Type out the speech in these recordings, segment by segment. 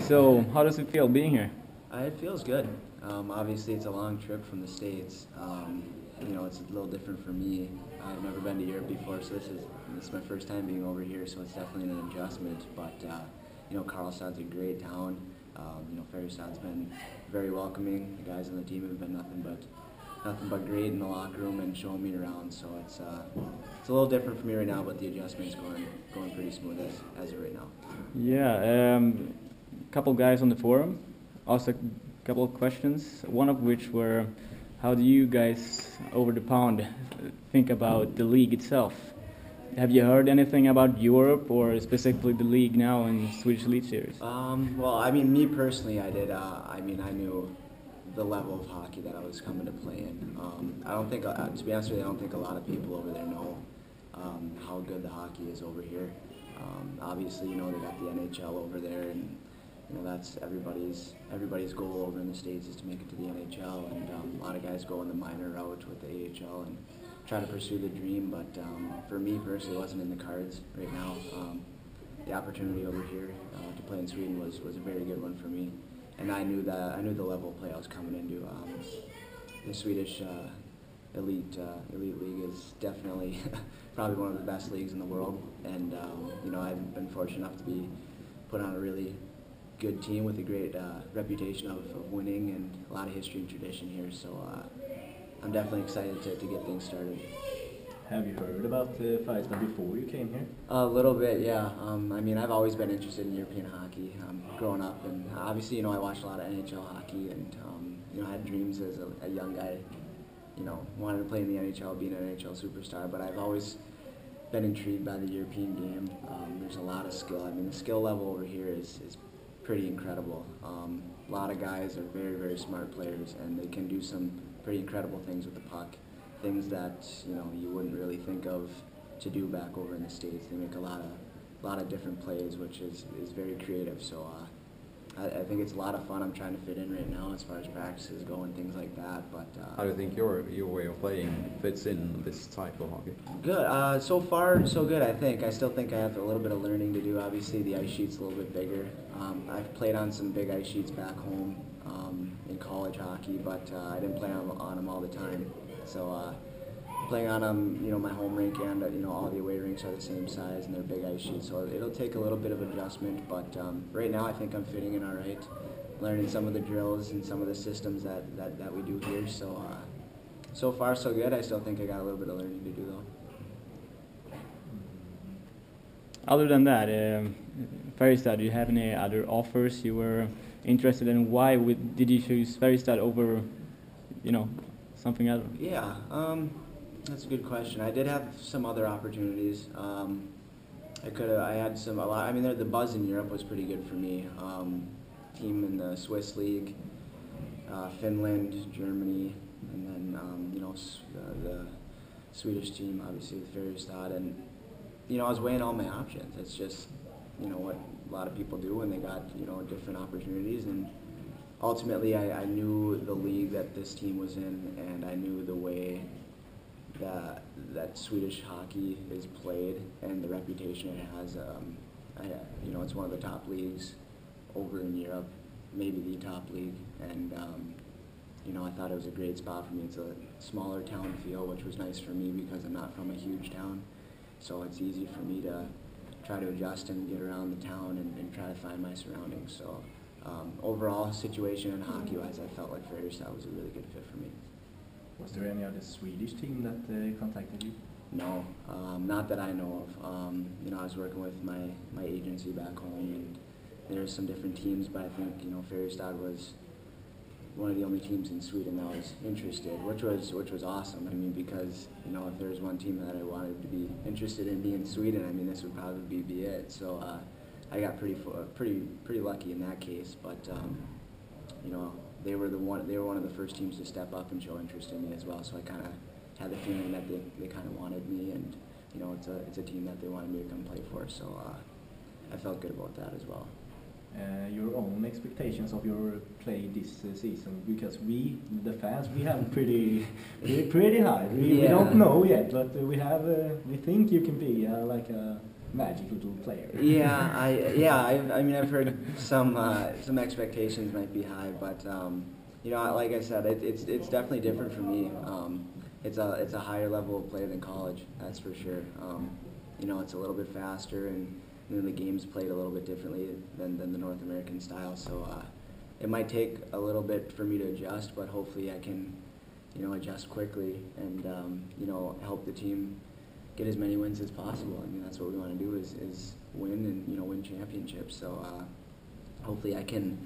So, how does it feel being here? It feels good. Obviously, it's a long trip from the States. It's a little different for me. I've never been to Europe before, so this is my first time being over here, so it's definitely an adjustment. But Karlstad's a great town. Färjestad's been very welcoming. The guys on the team have been nothing but great in the locker room and showing me around. So it's a little different for me right now, but the adjustment's going pretty smooth as of right now. Yeah, couple guys on the forum asked a couple of questions, one of which were, how do you guys over the pond think about the league itself? Have you heard anything about Europe or specifically the league now in Swedish Elite Series? Well, me personally, I did. I knew the level of hockey that I was coming to play in. I don't think, to be honest with you, I don't think a lot of people over there know how good the hockey is over here. Obviously, they got the NHL over there, and that's everybody's goal over in the States is to make it to the NHL, and a lot of guys go on the minor route with the AHL and try to pursue the dream, but for me personally, it wasn't in the cards right now. The opportunity over here to play in Sweden was a very good one for me, and I knew the level of play I was coming into. The Swedish elite league is definitely probably one of the best leagues in the world, and I've been fortunate enough to be put on a really good team with a great reputation of winning and a lot of history and tradition here. So I'm definitely excited to get things started. Have you heard about the Färjestad before you came here? A little bit, yeah. I've always been interested in European hockey growing up, and obviously, I watched a lot of NHL hockey, and I had dreams as a young guy. Wanted to play in the NHL, be an NHL superstar, but I've always been intrigued by the European game. There's a lot of skill. The skill level over here is pretty incredible. A lot of guys are very, very smart players, and they can do some pretty incredible things with the puck, things that you wouldn't really think of to do back over in the States. They make a lot of different plays, which is very creative. So I think it's a lot of fun. I'm trying to fit in right now as far as practices go and things like that. But how do you think your way of playing fits in this type of hockey? Good. So far, so good. I still think I have a little bit of learning to do. Obviously, the ice sheet's a little bit bigger. I've played on some big ice sheets back home in college hockey, but I didn't play on them all the time. So playing on them, my home rink and all the away rinks are the same size and they're big ice sheets, so it'll take a little bit of adjustment. But right now, I think I'm fitting in all right, learning some of the drills and some of the systems that we do here. So so far so good. I still think I got a little bit of learning to do though. Other than that, Färjestad, do you have any other offers you were interested in? Why did you choose Färjestad over, something else? Yeah, that's a good question. I did have some other opportunities. I had a lot. The buzz in Europe was pretty good for me. Team in the Swiss league, Finland, Germany, and then the Swedish team, obviously with Färjestad. And I was weighing all my options. It's just what a lot of people do when they got different opportunities. And ultimately, I knew the league that this team was in, and I knew the way that Swedish hockey is played and the reputation it has. It's one of the top leagues over in Europe, maybe the top league, and I thought it was a great spot for me. It's a smaller town feel, which was nice for me because I'm not from a huge town, so it's easy for me to try to adjust and get around the town and try to find my surroundings. So overall situation and hockey-wise, I felt like Verdastro was a really good fit for me. Was there any other Swedish team that contacted you? No, not that I know of. I was working with my agency back home, and there's some different teams, but I think Färjestad was one of the only teams in Sweden that was interested, which was awesome. Because if there's one team that I wanted to be interested in being in Sweden, this would probably be it. So I got pretty lucky in that case, but they were one of the first teams to step up and show interest in me as well. So I kind of had the feeling that they kind of wanted me, and it's a team that they wanted me to come play for. So I felt good about that as well. your own expectations of your play this season? Because we, the fans, we have pretty high. We don't know yet, but we have we think you can be like a magic little player. I mean, I've heard some expectations might be high, but you know, like I said, it's definitely different for me. It's a higher level of play than college, that's for sure. You know, it's a little bit faster, and the game's played a little bit differently than the North American style. So it might take a little bit for me to adjust, but hopefully I can, you know, adjust quickly and you know, help the team get as many wins as possible. I mean, that's what we want to do is win and, you know, win championships. So hopefully I can,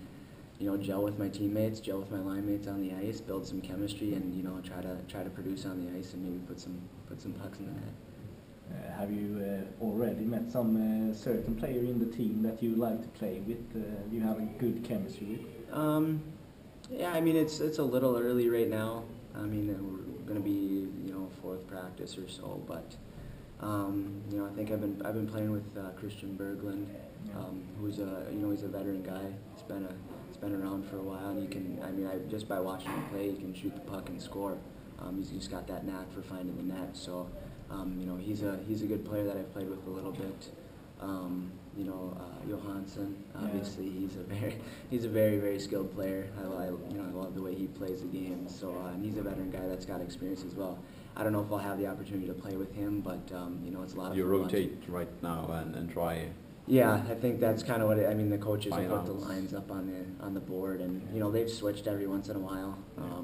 you know, gel with my teammates, gel with my line mates on the ice, build some chemistry, and, you know, try to produce on the ice and maybe put some pucks in the net. Have you already met some certain player in the team that you like to play with? You have a good chemistry with? Yeah, I mean, it's a little early right now. I mean, we're going to be, you know, fourth practice or so, but you know, I think I've been playing with Christian Berglund, who's he's a veteran guy. He's been around for a while, and just by watching him play, he can shoot the puck and score. He's just got that knack for finding the net. So, you know, he's a good player that I've played with a little bit. You know, Johansson, obviously he's a very skilled player. I love the way he plays the game. So, and he's a veteran guy that's got experience as well. I don't know if I'll have the opportunity to play with him, but you know, it's a lot of fun. You rotate right now and try. Yeah, I think that's kind of what I mean. The coaches have put the lines up on the board, and you know, they've switched every once in a while.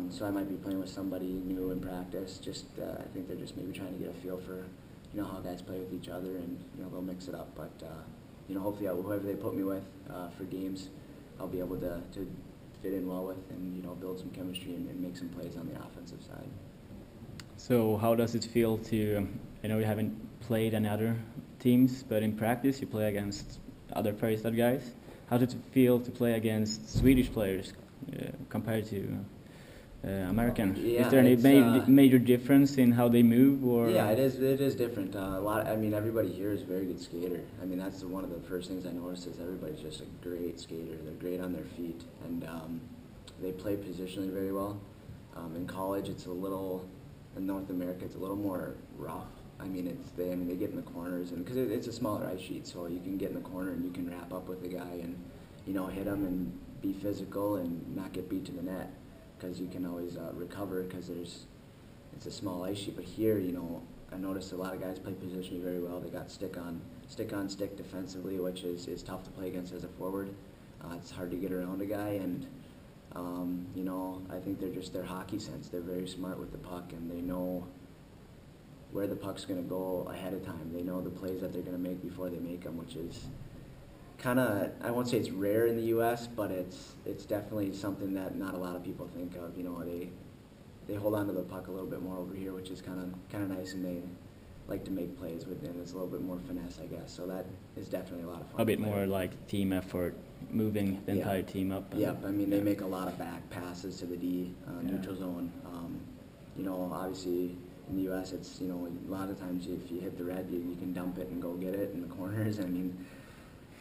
So I might be playing with somebody new in practice. Just I think they're just maybe trying to get a feel for, you know, how guys play with each other, and you know, they'll mix it up. But you know, hopefully whoever they put me with for games, I'll be able to fit in well with, and you know, build some chemistry and make some plays on the offensive side. So how does it feel to, I know you haven't played any other teams, but in practice you play against other Färjestad guys. How does it feel to play against Swedish players compared to American? Yeah, is there any major difference in how they move? Or yeah, it is different. I mean, everybody here is a very good skater. I mean, that's one of the first things I noticed is everybody's just a great skater. They're great on their feet, and they play positionally very well. In college, it's a little. In North America, it's a little more rough. I mean, they get in the corners, and because it's a smaller ice sheet, so you can get in the corner and you can wrap up with the guy and, you know, hit him and be physical and not get beat to the net, because you can always recover because it's a small ice sheet. But here, you know, I noticed a lot of guys play positionally very well. They got stick on stick defensively, which is tough to play against as a forward. It's hard to get around a guy, and you know, I think their hockey sense. They're very smart with the puck, and they know where the puck's going to go ahead of time. They know the plays that they're going to make before they make them, which is kind of, I won't say it's rare in the U.S., but it's definitely something that not a lot of people think of. You know, they hold on to the puck a little bit more over here, which is kind of nice, and they like to make plays with them. It's a little bit more finesse, I guess. So that is definitely a lot of fun. A bit more like team effort, moving the entire team up. Yep, I mean, they make a lot of back passes to the D, neutral zone. You know, obviously in the U.S., it's, you know, a lot of times if you hit the red, you can dump it and go get it in the corners. I mean,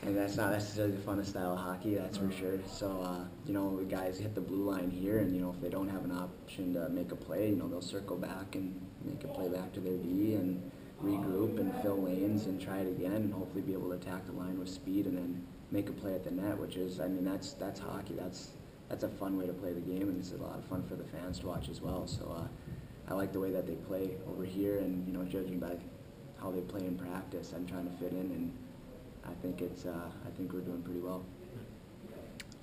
and that's not necessarily the funnest style of hockey, that's for sure. So, you know, the guys hit the blue line here, and, you know, if they don't have an option to make a play, you know, they'll circle back and make a play back to their D and regroup and fill lanes and try it again, and hopefully be able to attack the line with speed and then make a play at the net, which is, I mean, that's hockey. That's a fun way to play the game, and it's a lot of fun for the fans to watch as well. So I like the way that they play over here, and, you know, judging by how they play in practice, I'm trying to fit in, and I think we're doing pretty well.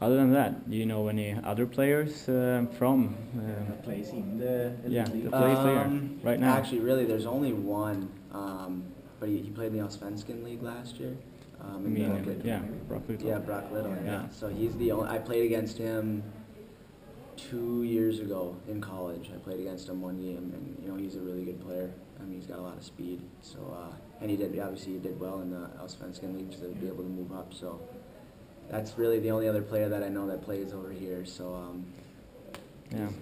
Other than that, do you know any other players from that plays in the league? The plays there right now? Actually, really, there's only one, but he played in the Allsvenskan League last year. Brock Little. Yeah, Brock Little. Yeah. So he's the only. I played against him 2 years ago in college. I played against him one game, and, you know, he's a really good player. I mean, he's got a lot of speed. So and he did well in the Allsvenskan League to be able to move up. So that's really the only other player that I know that plays over here. So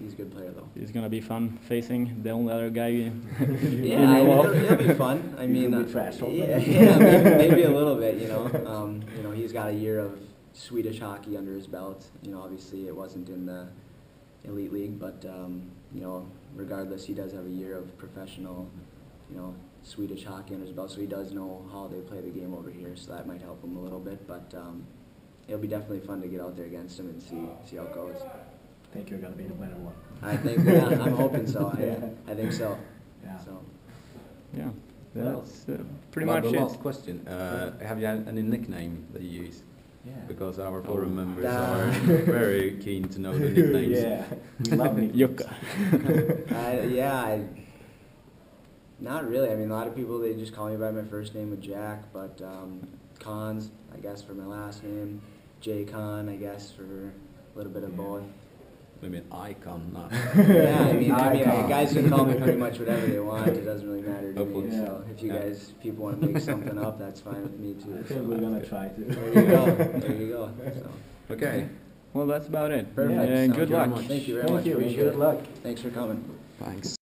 he's a good player though. It's gonna be fun facing the only other guy. It'll be fun. I mean, trash talk. maybe a little bit. You know, he's got a year of Swedish hockey under his belt. You know, obviously it wasn't in the elite league, but you know, regardless, he does have a year of professional, you know, Swedish hockey under his belt, so he does know how they play the game over here. So that might help him a little bit, but it'll be definitely fun to get out there against him and see how it goes. I think you're gonna be the winner one. I think, yeah, I'm hoping so. I think so. Yeah. So. Yeah, that's pretty About much the it. last question, have you had any nickname that you use? Yeah. Because our forum members Ah. are very keen to know the nicknames. Yeah, we love nicknames. Jukka. Not really. I mean, a lot of people, they just call me by my first name with Jack, but Cons, I guess, for my last name. J Con, I guess, for a little bit of both. Maybe an icon, not. Yeah, I mean, Icon. guys can call me pretty much whatever they want. It doesn't really matter to me. Hopefully. So if you guys, people want to make something up, that's fine with me too. I think So. we're gonna try to. There you go. There you go. So. Okay. Well, that's about it. Perfect. And Sounds good good. luck. Thank you very Thank much. you. Appreciate Good it. luck. Thanks for coming. Thanks.